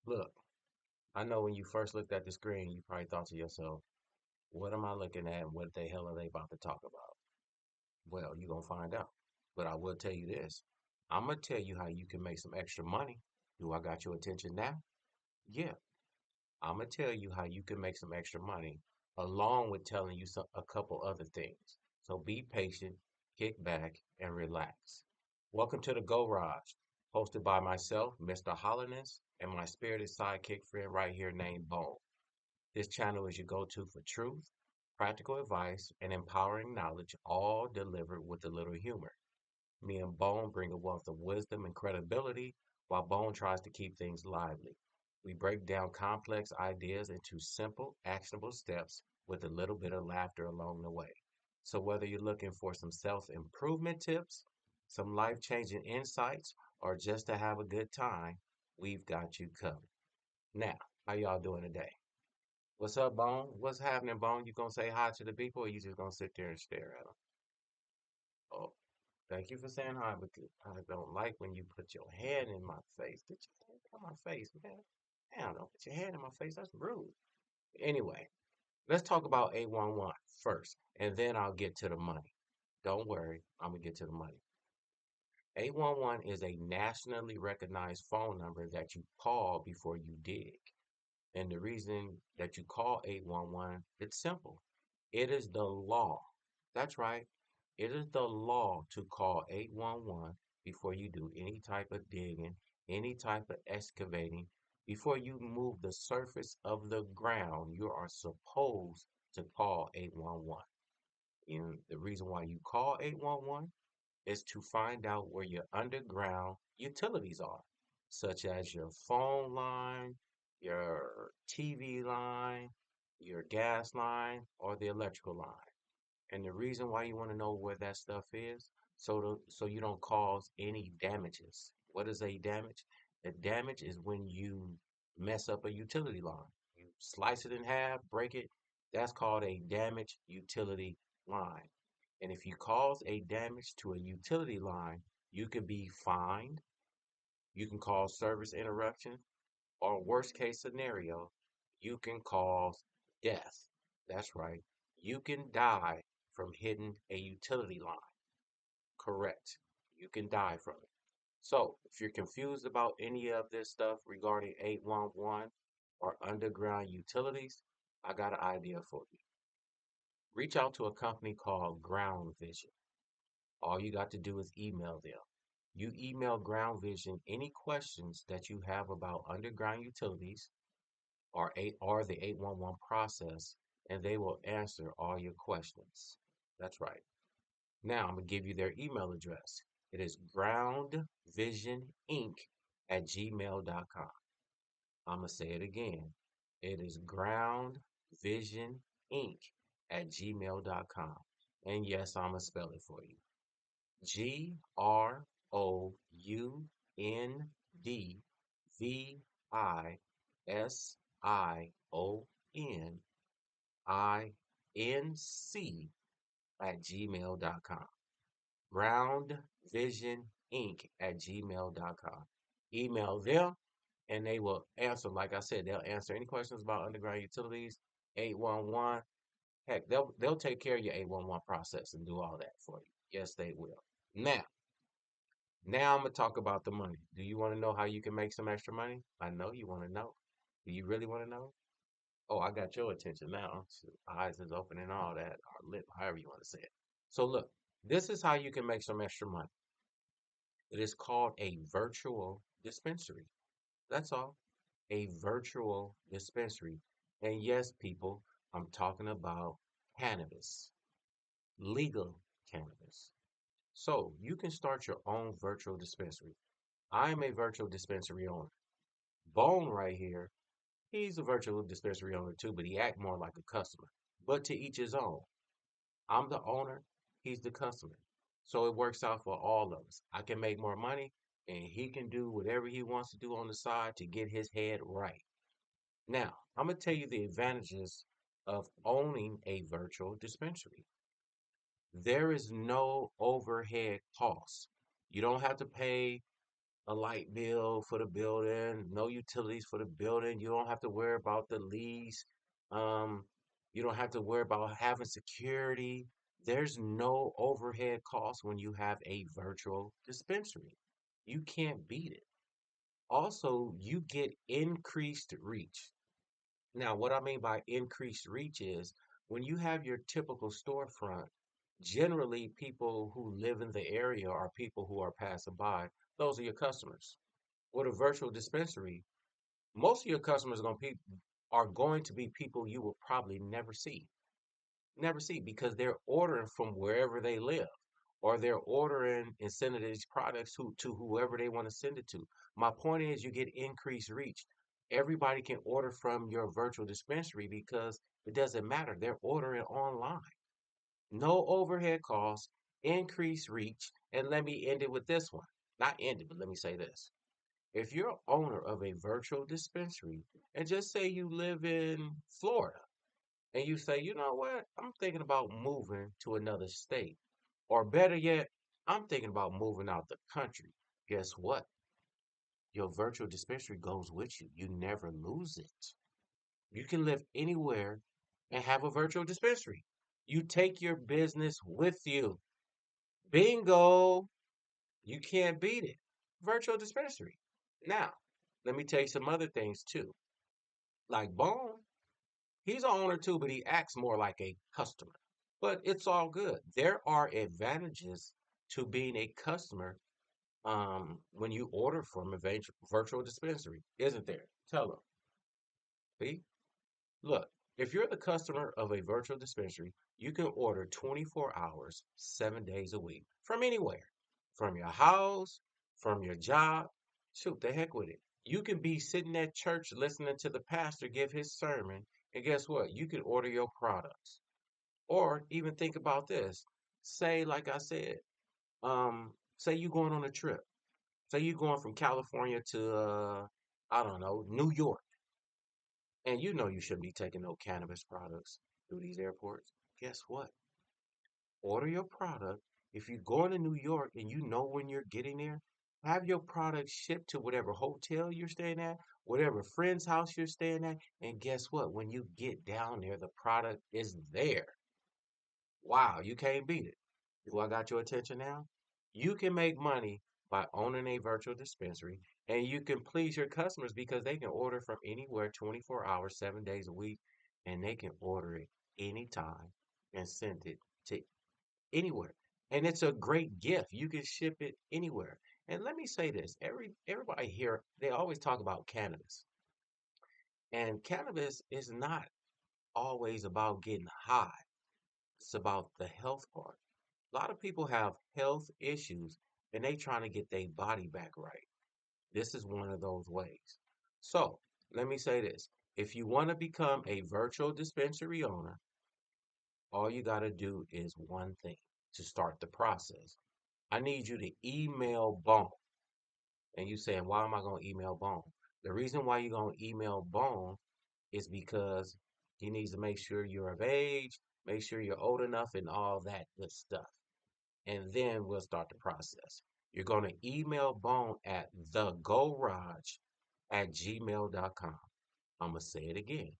Look, I know when you first looked at the screen, you probably thought to yourself, what am I looking at and what the hell are they about to talk about? Well, you're going to find out. But I will tell you this. I'm going to tell you how you can make some extra money. Do I got your attention now? Yeah. I'm going to tell you how you can make some extra money along with telling you a couple other things. So be patient, kick back, and relax. Welcome to the Garage, hosted by myself, Mr. Holliness, and my spirited sidekick friend right here named Bone. This channel is your go-to for truth, practical advice, and empowering knowledge, all delivered with a little humor. Me and Bone bring a wealth of wisdom and credibility, while Bone tries to keep things lively. We break down complex ideas into simple, actionable steps with a little bit of laughter along the way. So, whether you're looking for some self improvement tips, some life changing insights, or just to have a good time, we've got you covered. Now, how y'all doing today? What's up, Bone? What's happening, Bone? You gonna say hi to the people, or you just gonna sit there and stare at them? Oh, thank you for saying hi, but I don't like when you put your hand in my face. Get your hand out of my face, man. Damn, don't put your hand in my face. That's rude. Anyway, let's talk about 811 first, and then I'll get to the money. Don't worry, I'm gonna get to the money. 811 is a nationally recognized phone number that you call before you dig. And the reason that you call 811, it's simple. It is the law. That's right. It is the law to call 811 before you do any type of digging, any type of excavating. Before you move the surface of the ground, you are supposed to call 811. And the reason why you call 811 is to find out where your underground utilities are, such as your phone line, your TV line, your gas line, or the electrical line. And the reason why you want to know where that stuff is, so you don't cause any damages. What is a damage? A damage is when you mess up a utility line. You slice it in half, break it. That's called a damaged utility line. And if you cause a damage to a utility line, you can be fined, you can cause service interruption, or worst case scenario, you can cause death. That's right. You can die from hitting a utility line. Correct. You can die from it. So, if you're confused about any of this stuff regarding 811 or underground utilities, I got an idea for you. Reach out to a company called Ground Vision. All you got to do is email them. You email Ground Vision any questions that you have about underground utilities or the 811 process, and they will answer all your questions. That's right. Now I'm gonna give you their email address. It is groundvisioninc at gmail.com. I'm gonna say it again. It is groundvisioninc at gmail.com. And yes, I'm gonna spell it for you. GroundVisioninc at gmail.com. Ground Vision Inc. at gmail.com. Email them and they will answer. Like I said, they'll answer any questions about underground utilities, 811. Heck, they'll take care of your 811 process and do all that for you. Yes, they will. Now I'm gonna talk about the money. Do you want to know how you can make some extra money? I know you want to know. Do you really want to know? Oh, I got your attention now. So eyes is open and all that, or lip, however you want to say it. So look, this is how you can make some extra money. It is called a virtual dispensary. That's all. A virtual dispensary. And yes, people, I'm talking about cannabis, legal cannabis. So you can start your own virtual dispensary. I'm a virtual dispensary owner. Bone right here, he's a virtual dispensary owner too, but he act more like a customer. But to each his own. I'm the owner, he's the customer. So it works out for all of us. I can make more money and he can do whatever he wants to do on the side to get his head right. Now, I'm going to tell you the advantages of owning a virtual dispensary. There is no overhead costs. You don't have to pay a light bill for the building, no utilities for the building. You don't have to worry about the lease. Um, you don't have to worry about having security. There's no overhead costs when you have a virtual dispensary. You can't beat it. Also, you get increased reach. Now, what I mean by increased reach is when you have your typical storefront, generally people who live in the area are people who are passing by. Those are your customers. With a virtual dispensary, most of your customers are going to be people you will probably never see because they're ordering from wherever they live or they're ordering and sending these products to whoever they want to send it to. My point is you get increased reach. Everybody can order from your virtual dispensary because it doesn't matter. They're ordering online. No overhead costs, increased reach, and let me end it with this one. Not end it, but let me say this. If you're owner of a virtual dispensary, and just say you live in Florida, and you say, you know what, I'm thinking about moving to another state. Or better yet, I'm thinking about moving out the country. Guess what? Your virtual dispensary goes with you. You never lose it. You can live anywhere and have a virtual dispensary. You take your business with you. Bingo! You can't beat it. Virtual dispensary. Now, let me tell you some other things too. Like Bone, he's an owner too, but he acts more like a customer. But it's all good. There are advantages to being a customer when you order from a virtual dispensary, isn't there? Tell them. See? Look, if you're the customer of a virtual dispensary, you can order 24 hours, 7 days a week from anywhere, from your house, from your job. Shoot, the heck with it. You can be sitting at church listening to the pastor give his sermon, and guess what? You can order your products. Or even think about this. Say, like I said, say you're going on a trip. Say you're going from California to, I don't know, New York. And you know you shouldn't be taking no cannabis products through these airports. Guess what? Order your product. If you're going to New York and you know when you're getting there, have your product shipped to whatever hotel you're staying at, whatever friend's house you're staying at. And guess what? When you get down there, the product is there. Wow, you can't beat it. Do I got your attention now? You can make money by owning a virtual dispensary and you can please your customers because they can order from anywhere 24 hours, 7 days a week, and they can order it anytime and send it to anywhere. And it's a great gift. You can ship it anywhere. And let me say this, everybody here, they always talk about cannabis. And cannabis is not always about getting high. It's about the health part. A lot of people have health issues and they trying to get their body back right. This is one of those ways. So let me say this. If you want to become a virtual dispensary owner, all you got to do is one thing to start the process. I need you to email Bone. And you saying, why am I going to email Bone? The reason why you're going to email Bone is because he needs to make sure you're of age, make sure you're old enough, and all that good stuff. And then we'll start the process. You're going to email Bone at thegorage@gmail.com. I'm going to say it again.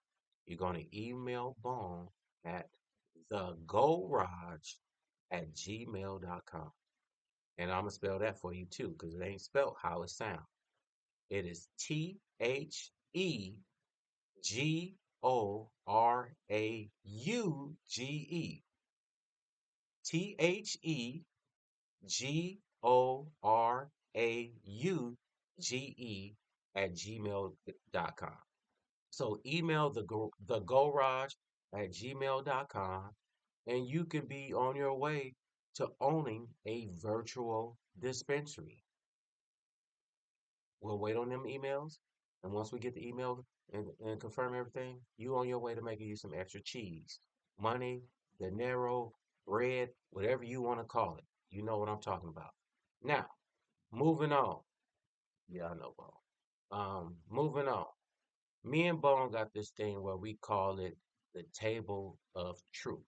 You're going to email Bone at thegorage@gmail.com. And I'm going to spell that for you too, because it ain't spelled how it sounds. It is TheGorauge. TheGorauge@gmail.com. So email the garage at gmail.com and you can be on your way to owning a virtual dispensary. We'll wait on them emails. And once we get the email and confirm everything, you on your way to making you some extra cheese, money, dinero, bread, whatever you want to call it. You know what I'm talking about. Now, moving on. Yeah, I know, Bone. Moving on. Me and Bone got this thing where we call it the table of truth.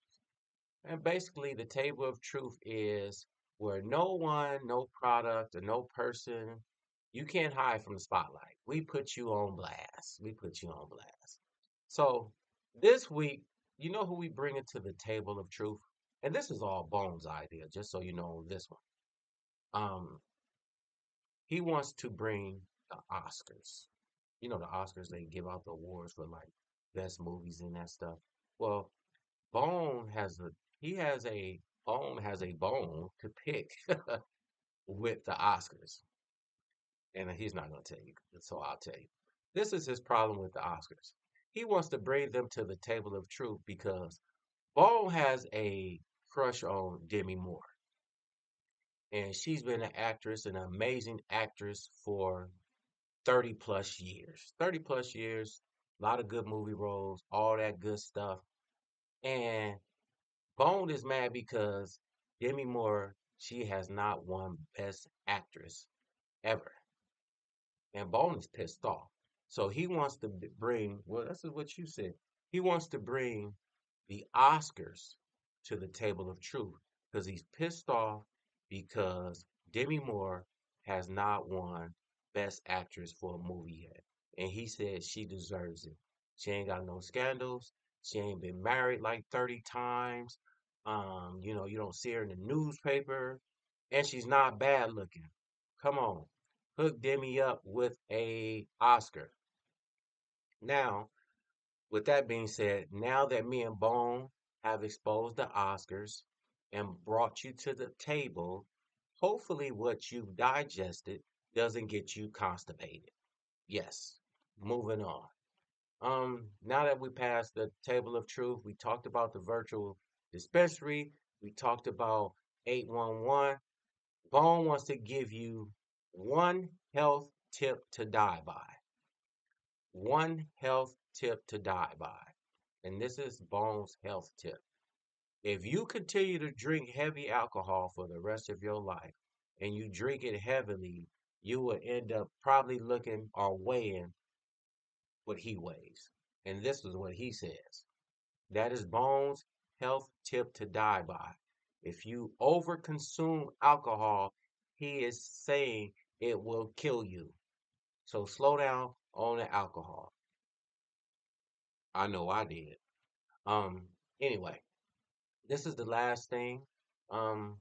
And basically, the table of truth is where no one, no product, or no person You can't hide from the spotlight. We put you on blast. We put you on blast. So this week, you know who we bring it to the table of truth? And this is all Bones' idea, just so you know this one. Um, he wants to bring the Oscars. You know the Oscars, they give out the awards for like best movies and that stuff. Well, Bone has a he has a Bone has a bone to pick with the Oscars. And he's not going to tell you, so I'll tell you. This is his problem with the Oscars. He wants to bring them to the table of truth because Bone has a crush on Demi Moore, and she's been an actress, an amazing actress for 30 plus years. 30 plus years, a lot of good movie roles, all that good stuff. And Bone is mad because Demi Moore, she has not won Best Actress ever. And Bone is pissed off. So he wants to bring, well, this is what you said. He wants to bring the Oscars to the table of truth because he's pissed off because Demi Moore has not won Best Actress for a movie yet. And he said she deserves it. She ain't got no scandals. She ain't been married like 30 times. You don't see her in the newspaper. And she's not bad looking. Come on. Hook Demi up with a Oscar. Now, with that being said, now that me and Bone have exposed the Oscars and brought you to the table, hopefully what you've digested doesn't get you constipated. Yes. Moving on. Now that we passed the table of truth, we talked about the virtual dispensary, we talked about 811. Bone wants to give you one health tip to die by. One health tip to die by. And this is Bones' health tip. If you continue to drink heavy alcohol for the rest of your life and you drink it heavily, you will end up probably looking or weighing what he weighs. And this is what he says. That is Bones' health tip to die by. If you overconsume alcohol, he is saying it will kill you. So slow down on the alcohol. I know I did. Um, anyway, this is the last thing um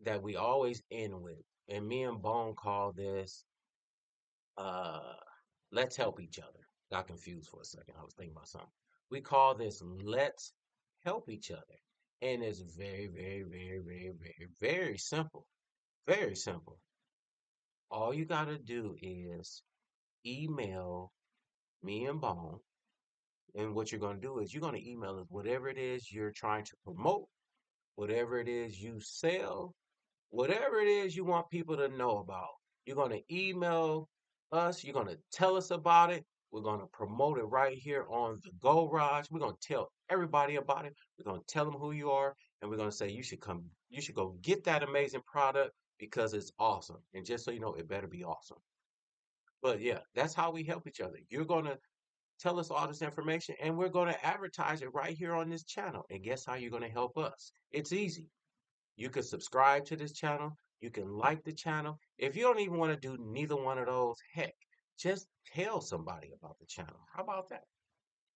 that we always end with. And me and Bone call this uh let's help each other. Got confused for a second. I was thinking about something. We call this let's help each other. And it's very, very, very, very, very, very simple. Very simple. All you gotta do is email me and Bone. And what you're gonna do is you're gonna email us whatever it is you're trying to promote, whatever it is you sell, whatever it is you want people to know about. You're going to email us. You're going to tell us about it. We're going to promote it right here on the Go Raj. We're going to tell everybody about it. We're going to tell them who you are. And we're going to say, you should come, you should go get that amazing product because it's awesome. And just so you know, it better be awesome. But yeah, that's how we help each other. You're going to tell us all this information and we're going to advertise it right here on this channel. And guess how you're going to help us? It's easy. You can subscribe to this channel. You can like the channel. If you don't even want to do neither one of those, heck, just tell somebody about the channel. How about that?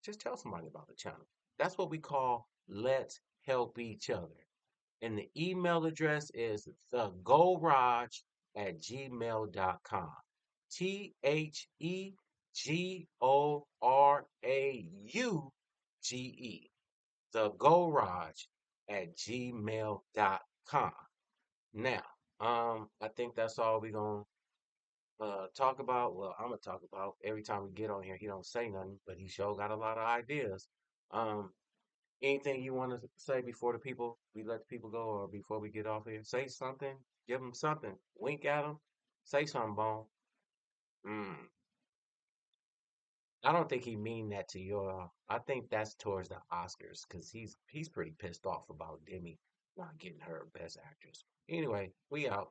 Just tell somebody about the channel. That's what we call let's help each other. And the email address is thegorage@gmail.com. TheGorauge. Thegorage@gmail.com. Now, I think that's all we're gonna talk about. Well, I'm gonna talk about every time we get on here. He don't say nothing, but he sure got a lot of ideas. Um, anything you want to say before we let the people go, or before we get off here? Say something. Give them something. Wink at them. Say something, Bone. Mm. I don't think he mean that to your. I think that's towards the Oscars because he's pretty pissed off about Demi not getting her Best Actress. Anyway, we out.